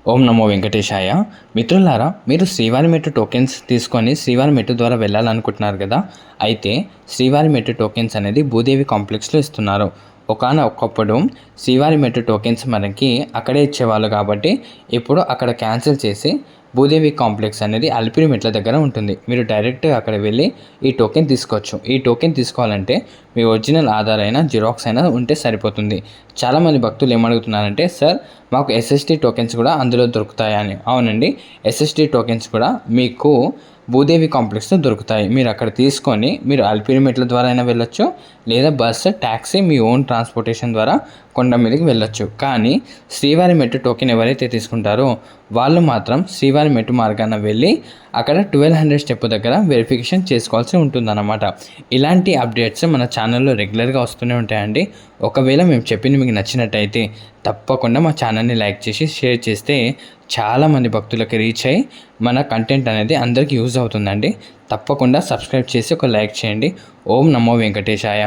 ఓం నమో వెంకటేశాయ. మిత్రులారా, మీరు శ్రీవారి మెట్టు టోకెన్స్ తీసుకొని శ్రీవారి మెట్టు ద్వారా వెళ్ళాలనుకుంటున్నారు కదా. అయితే శ్రీవారి మెట్టు టోకెన్స్ అనేది భూదేవి కాంప్లెక్స్లో ఇస్తున్నారు. ఒకప్పుడు శ్రీవారి మెట్టు టోకెన్స్ మనకి అక్కడే ఇచ్చేవాళ్ళు కాబట్టి ఇప్పుడు అక్కడ క్యాన్సిల్ చేసి భూదేవి కాంప్లెక్స్ అనేది అలిపిరి మెట్ల దగ్గర ఉంటుంది. మీరు డైరెక్ట్గా అక్కడ వెళ్ళి ఈ టోకెన్ తీసుకోవచ్చు. ఈ టోకెన్ తీసుకోవాలంటే మీ ఒరిజినల్ ఆధార్ అయినా జిరాక్స్ అయినా ఉంటే సరిపోతుంది. చాలామంది భక్తులు ఏమడుగుతున్నారంటే, సార్ మాకు ఎస్ఎస్టీ టోకెన్స్ కూడా అందులో దొరుకుతాయని. అవునండి, ఎస్ఎస్టీ టోకెన్స్ కూడా మీకు భూదేవి కాంప్లెక్స్లో దొరుకుతాయి. మీరు అక్కడ తీసుకొని మీరు అలిపిరి మెట్ల ద్వారా అయినా వెళ్ళొచ్చు, లేదా బస్సు, ట్యాక్సీ, మీ ఓన్ ట్రాన్స్పోర్టేషన్ ద్వారా కొండ మీదకి వెళ్ళొచ్చు. కానీ శ్రీవారి మెట్టు టోకెన్ ఎవరైతే తీసుకుంటారో వాళ్ళు మాత్రం శ్రీవారి మెట్టు మార్గాన వెళ్ళి అక్కడ 1200 స్టెప్ దగ్గర వెరిఫికేషన్ చేసుకోవాల్సి ఉంటుందన్నమాట. ఇలాంటి అప్డేట్స్ మన ఛానల్లో రెగ్యులర్గా వస్తూనే ఉంటాయండి. ఒకవేళ మేము చెప్పింది మీకు నచ్చినట్టయితే తప్పకుండా మా ఛానల్ని లైక్ చేసి షేర్ చేస్తే చాలామంది భక్తులకి రీచ్ అయ్యి మన కంటెంట్ అనేది అందరికీ యూజ్ అవుతుందండి. తప్పకుండా సబ్స్క్రైబ్ చేసి ఒక లైక్ చేయండి. ఓం నమో వెంకటేశాయ.